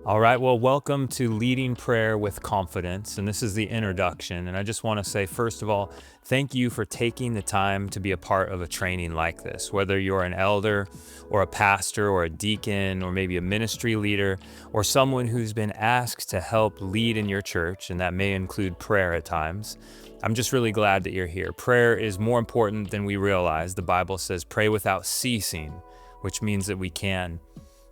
All right, well, welcome to Leading Prayer with Confidence. And this is the introduction. And I just want to say, first of all, thank you for taking the time to be a part of a training like this. Whether you're an elder or a pastor or a deacon or maybe a ministry leader or someone who's been asked to help lead in your church, and that may include prayer at times, I'm just really glad that you're here. Prayer is more important than we realize. The Bible says, pray without ceasing, which means that we can.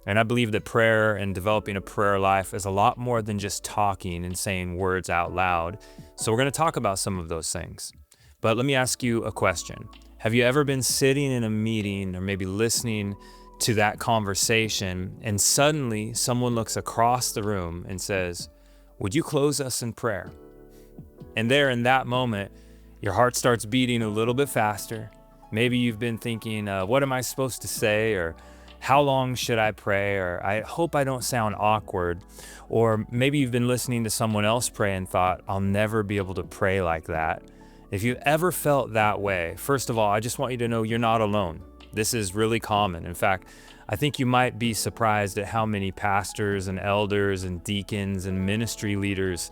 And I believe that prayer and developing a prayer life is a lot more than just talking and saying words out loud. So we're going to talk about some of those things. But let me ask you a question. Have you ever been sitting in a meeting or maybe listening to that conversation and suddenly someone looks across the room and says, "Would you close us in prayer?" And there in that moment, your heart starts beating a little bit faster. Maybe you've been thinking, what am I supposed to say? Or how long should I pray? Or I hope I don't sound awkward. Or maybe you've been listening to someone else pray and thought, I'll never be able to pray like that. If you've ever felt that way, first of all, I just want you to know you're not alone. This is really common. In fact, I think you might be surprised at how many pastors and elders and deacons and ministry leaders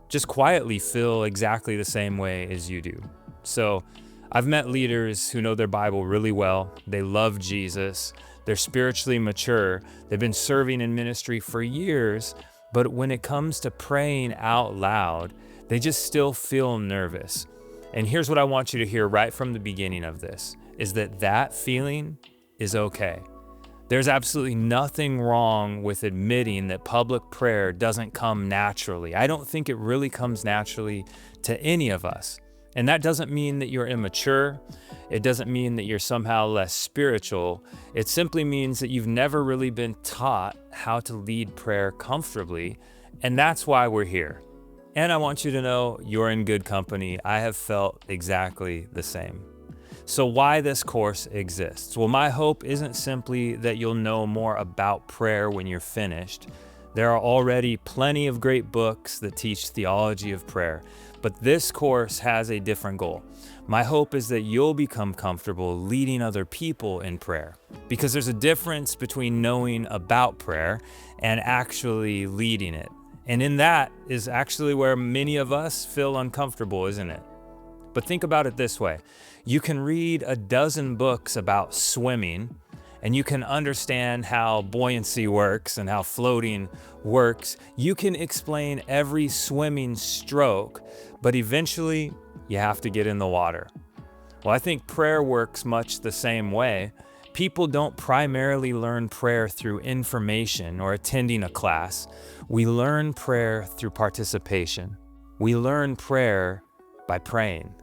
just quietly feel exactly the same way as you do. So I've met leaders who know their Bible really well. They love Jesus. They're spiritually mature. They've been serving in ministry for years, but when it comes to praying out loud, they just still feel nervous. And here's what I want you to hear right from the beginning of this, is that feeling is okay. There's absolutely nothing wrong with admitting that public prayer doesn't come naturally. I don't think it really comes naturally to any of us. And that doesn't mean that you're immature. It doesn't mean that you're somehow less spiritual. It simply means that you've never really been taught how to lead prayer comfortably. And that's why we're here. And I want you to know you're in good company. I have felt exactly the same. So why this course exists? Well, my hope isn't simply that you'll know more about prayer when you're finished. There are already plenty of great books that teach theology of prayer, but this course has a different goal. My hope is that you'll become comfortable leading other people in prayer, because there's a difference between knowing about prayer and actually leading it. And in that is actually where many of us feel uncomfortable, isn't it? But think about it this way. You can read a dozen books about swimming, and you can understand how buoyancy works and how floating works. You can explain every swimming stroke, but eventually you have to get in the water. Well, I think prayer works much the same way. People don't primarily learn prayer through information or attending a class. We learn prayer through participation. We learn prayer by praying.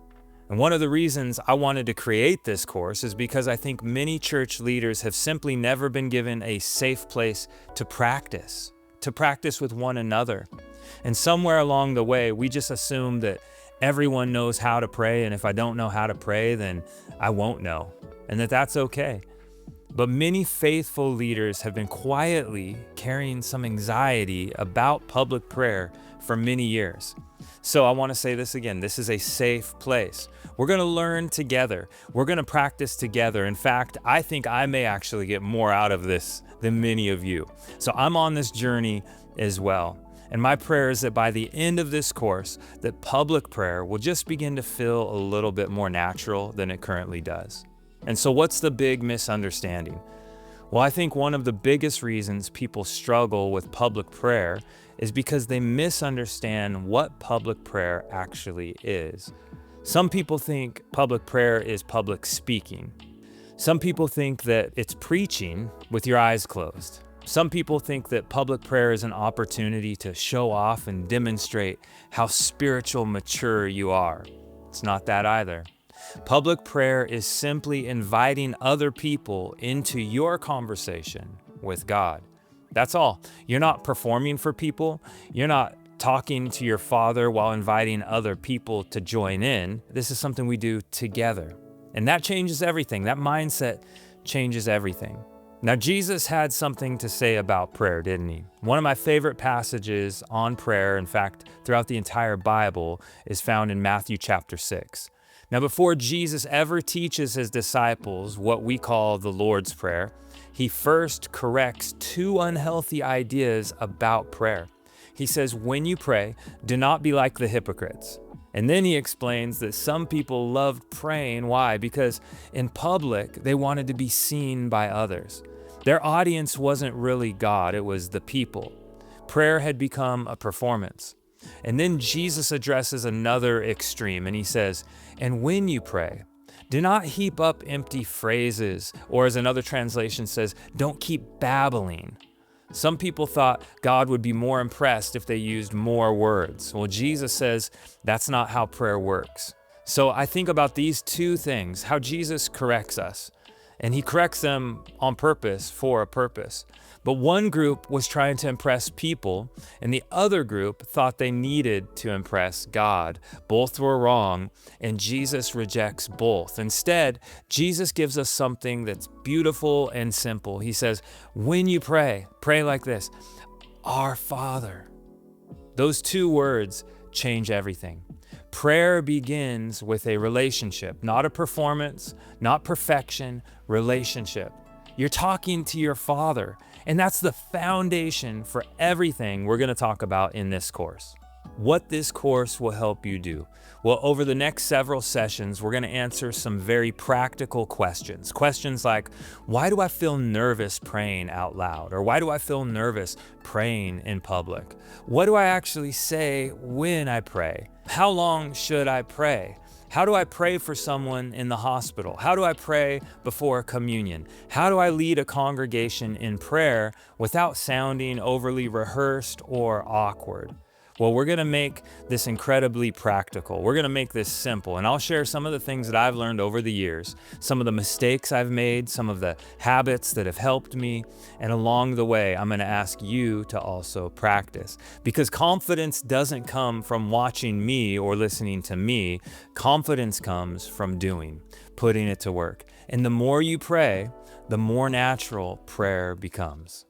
And one of the reasons I wanted to create this course is because I think many church leaders have simply never been given a safe place to practice with one another. And somewhere along the way, we just assume that everyone knows how to pray, and if I don't know how to pray, then I won't know, and that's okay. But many faithful leaders have been quietly carrying some anxiety about public prayer for many years. So I want to say this again, this is a safe place. We're going to learn together. We're going to practice together. In fact, I think I may actually get more out of this than many of you. So I'm on this journey as well. And my prayer is that by the end of this course, that public prayer will just begin to feel a little bit more natural than it currently does. And so what's the big misunderstanding? Well, I think one of the biggest reasons people struggle with public prayer is because they misunderstand what public prayer actually is. Some people think public prayer is public speaking. Some people think that it's preaching with your eyes closed. Some people think that public prayer is an opportunity to show off and demonstrate how spiritual mature you are. It's not that either. Public prayer is simply inviting other people into your conversation with God. That's all. You're not performing for people. You're not talking to your Father while inviting other people to join in. This is something we do together. And that changes everything. That mindset changes everything. Now, Jesus had something to say about prayer, didn't he? One of my favorite passages on prayer, in fact, throughout the entire Bible, is found in Matthew chapter 6. Now, before Jesus ever teaches his disciples what we call the Lord's Prayer, he first corrects two unhealthy ideas about prayer. He says, when you pray, do not be like the hypocrites. And then he explains that some people loved praying. Why? Because in public, they wanted to be seen by others. Their audience wasn't really God, it was the people. Prayer had become a performance. And then Jesus addresses another extreme, and he says, and when you pray, do not heap up empty phrases, or as another translation says, don't keep babbling. Some people thought God would be more impressed if they used more words. Well, Jesus says that's not how prayer works. So I think about these two things, how Jesus corrects us. And he corrects them on purpose, for a purpose. But one group was trying to impress people, and the other group thought they needed to impress God. Both were wrong, and Jesus rejects both. Instead, Jesus gives us something that's beautiful and simple. He says, when you pray, pray like this, Our Father. Those two words change everything. Prayer begins with a relationship, not a performance, not perfection, relationship. You're talking to your Father, and that's the foundation for everything we're going to talk about in this course. What this course will help you do. Well, over the next several sessions, we're going to answer some very practical questions. Questions like, why do I feel nervous praying out loud? Or why do I feel nervous praying in public? What do I actually say when I pray? How long should I pray? How do I pray for someone in the hospital? How do I pray before communion? How do I lead a congregation in prayer without sounding overly rehearsed or awkward? Well, we're going to make this incredibly practical. We're going to make this simple, and I'll share some of the things that I've learned over the years, some of the mistakes I've made, some of the habits that have helped me, and along the way, I'm going to ask you to also practice. Because confidence doesn't come from watching me or listening to me. Confidence comes from doing, putting it to work. And the more you pray, the more natural prayer becomes.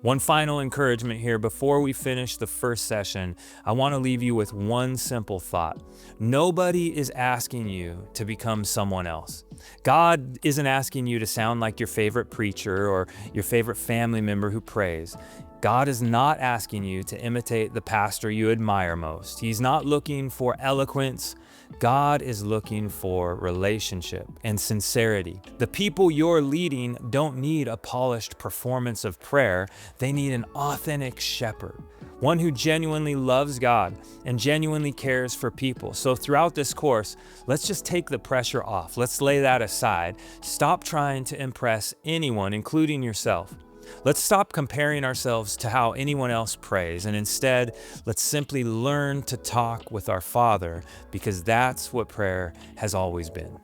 One final encouragement here before we finish the first session. I want to leave you with one simple thought. Nobody is asking you to become someone else. God isn't asking you to sound like your favorite preacher or your favorite family member who prays. God is not asking you to imitate the pastor you admire most. He's not looking for eloquence. God is looking for relationship and sincerity. The people you're leading don't need a polished performance of prayer. They need an authentic shepherd, one who genuinely loves God and genuinely cares for people. So throughout this course, let's just take the pressure off. Let's lay that aside. Stop trying to impress anyone, including yourself. Let's stop comparing ourselves to how anyone else prays, and instead, let's simply learn to talk with our Father, because that's what prayer has always been.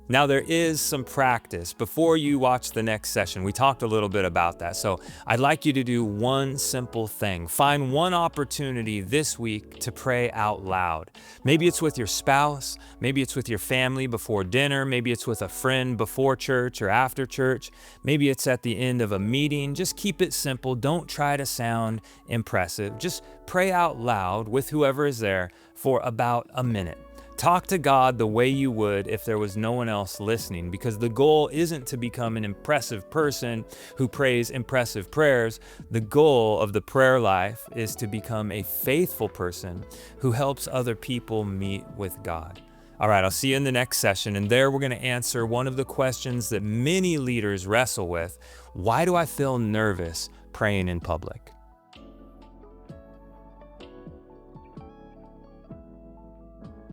Now, there is some practice before you watch the next session. We talked a little bit about that. So I'd like you to do one simple thing. Find one opportunity this week to pray out loud. Maybe it's with your spouse. Maybe it's with your family before dinner. Maybe it's with a friend before church or after church. Maybe it's at the end of a meeting. Just keep it simple. Don't try to sound impressive. Just pray out loud with whoever is there for about a minute. Talk to God the way you would if there was no one else listening, because the goal isn't to become an impressive person who prays impressive prayers. The goal of the prayer life is to become a faithful person who helps other people meet with God. All right, I'll see you in the next session, and there we're going to answer one of the questions that many leaders wrestle with. Why do I feel nervous praying in public?